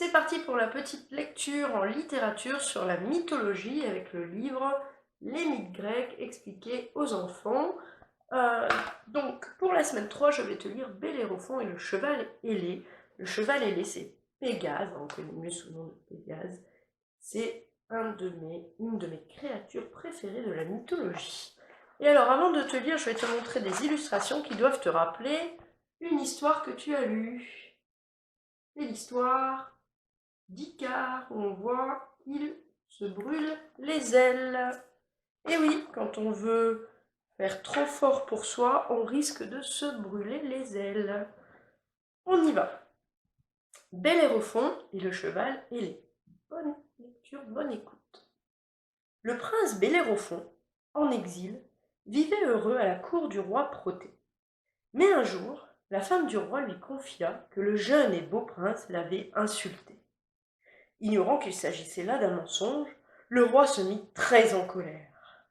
C'est parti pour la petite lecture en littérature sur la mythologie avec le livre Les mythes grecs expliqués aux enfants. Donc pour la semaine 3, je vais te lire Bellérophon et le cheval ailé. Le cheval ailé, c'est Pégase, on connaît mieux sous le nom de Pégase. C'est une de mes créatures préférées de la mythologie. Et alors avant de te lire, je vais te montrer des illustrations qui doivent te rappeler une histoire que tu as lue. C'est l'histoire d'Icare, où on voit qu'il se brûle les ailes. Et oui, quand on veut faire trop fort pour soi, on risque de se brûler les ailes. On y va. Bellérophon et le cheval ailé. Bonne lecture, bonne écoute. Le prince Bellérophon, en exil, vivait heureux à la cour du roi Protée. Mais un jour, la femme du roi lui confia que le jeune et beau prince l'avait insulté. Ignorant qu'il s'agissait là d'un mensonge, le roi se mit très en colère.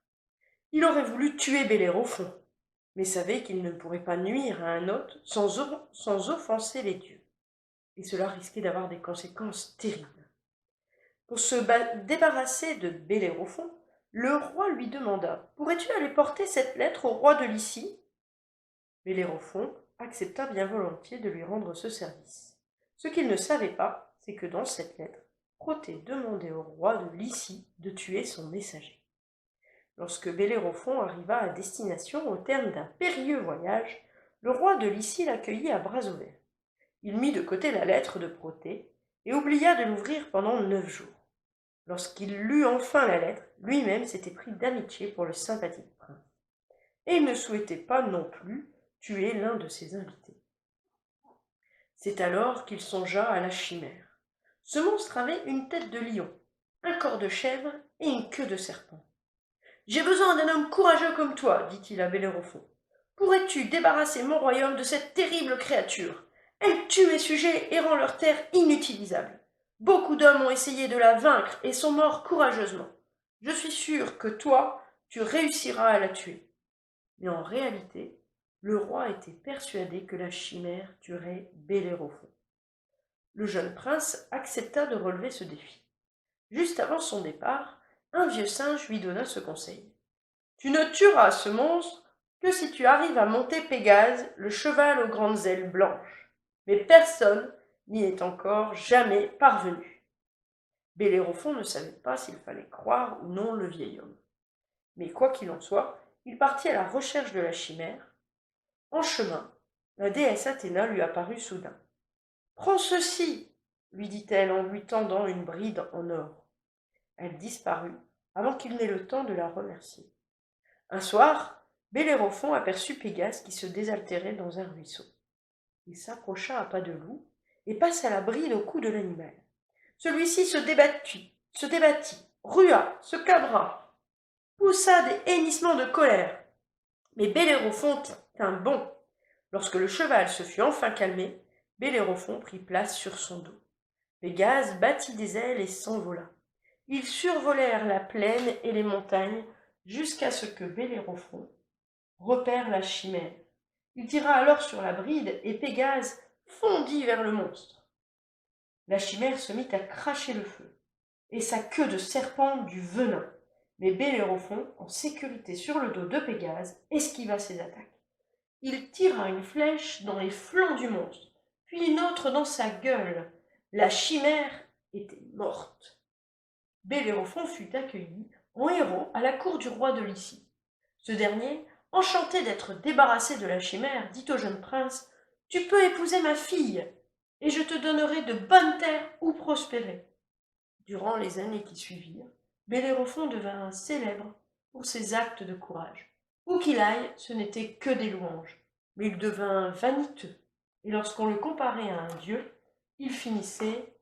Il aurait voulu tuer Bellérophon, mais savait qu'il ne pourrait pas nuire à un hôte sans offenser les dieux, et cela risquait d'avoir des conséquences terribles. Pour se débarrasser de Bellérophon, le roi lui demanda « Pourrais-tu aller porter cette lettre au roi de Lycie ?» Bellérophon accepta bien volontiers de lui rendre ce service. Ce qu'il ne savait pas, c'est que dans cette lettre, Protée demandait au roi de Lycie de tuer son messager. Lorsque Bellérophon arriva à destination au terme d'un périlleux voyage, le roi de Lycie l'accueillit à bras ouverts. Il mit de côté la lettre de Protée et oublia de l'ouvrir pendant 9 jours. Lorsqu'il lut enfin la lettre, lui-même s'était pris d'amitié pour le sympathique prince. Et il ne souhaitait pas non plus tuer l'un de ses invités. C'est alors qu'il songea à la chimère. Ce monstre avait une tête de lion, un corps de chèvre et une queue de serpent. « J'ai besoin d'un homme courageux comme toi, dit-il à Bellérophon. Pourrais-tu débarrasser mon royaume de cette terrible créature? Elle tue mes sujets et rend leur terre inutilisable. Beaucoup d'hommes ont essayé de la vaincre et sont morts courageusement. Je suis sûr que toi, tu réussiras à la tuer. » Mais en réalité, le roi était persuadé que la chimère tuerait Bellérophon. Le jeune prince accepta de relever ce défi. Juste avant son départ, un vieux singe lui donna ce conseil. « Tu ne tueras ce monstre que si tu arrives à monter Pégase, le cheval aux grandes ailes blanches. Mais personne n'y est encore jamais parvenu. » Bellérophon ne savait pas s'il fallait croire ou non le vieil homme. Mais quoi qu'il en soit, il partit à la recherche de la chimère. En chemin, la déesse Athéna lui apparut soudain. « Prends ceci, lui dit-elle en lui tendant une bride en or. Elle disparut avant qu'il n'ait le temps de la remercier. Un soir, Bellérophon aperçut Pégase qui se désaltérait dans un ruisseau. Il s'approcha à pas de loup et passa la bride au cou de l'animal. Celui-ci se débattit, rua, se cabra, poussa des hennissements de colère. Mais Bellérophon tint bon. Lorsque le cheval se fut enfin calmé, Bellérophon prit place sur son dos. Pégase battit des ailes et s'envola. Ils survolèrent la plaine et les montagnes jusqu'à ce que Bellérophon repère la chimère. Il tira alors sur la bride et Pégase fondit vers le monstre. La chimère se mit à cracher le feu, et sa queue de serpent du venin. Mais Bellérophon, en sécurité sur le dos de Pégase, esquiva ses attaques. Il tira une flèche dans les flancs du monstre, puis une autre dans sa gueule. La chimère était morte. Bellérophon fut accueilli en héros à la cour du roi de Lycie. Ce dernier, enchanté d'être débarrassé de la chimère, dit au jeune prince « Tu peux épouser ma fille, et je te donnerai de bonnes terres où prospérer. » Durant les années qui suivirent, Bellérophon devint célèbre pour ses actes de courage. Où qu'il aille, ce n'était que des louanges, mais il devint vaniteux, et lorsqu'on le comparait à un dieu, il finissait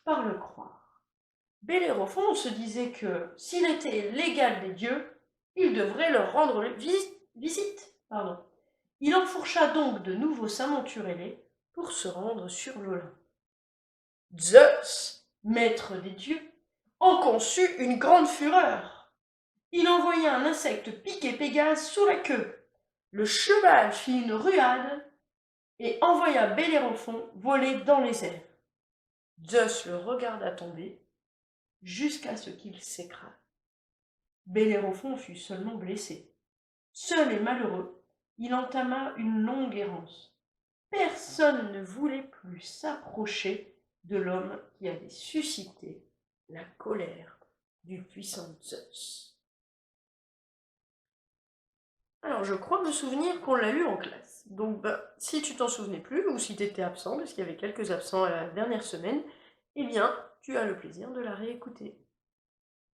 par le croire. Bellérophon se disait que, s'il était l'égal des dieux, il devrait leur rendre visite. Il enfourcha donc de nouveau sa monture ailée pour se rendre sur l'Olympe. Zeus, maître des dieux, en conçut une grande fureur. Il envoya un insecte piquer Pégase sous la queue. Le cheval fit une ruade et envoya Bellérophon voler dans les airs. Zeus le regarda tomber, jusqu'à ce qu'il s'écrase. Bellérophon fut seulement blessé. Seul et malheureux, il entama une longue errance. Personne ne voulait plus s'approcher de l'homme qui avait suscité la colère du puissant Zeus. Alors, je crois me souvenir qu'on l'a lu en classe. Donc, si tu t'en souvenais plus, ou si tu étais absent, parce qu'il y avait quelques absents à la dernière semaine, eh bien, tu as le plaisir de la réécouter.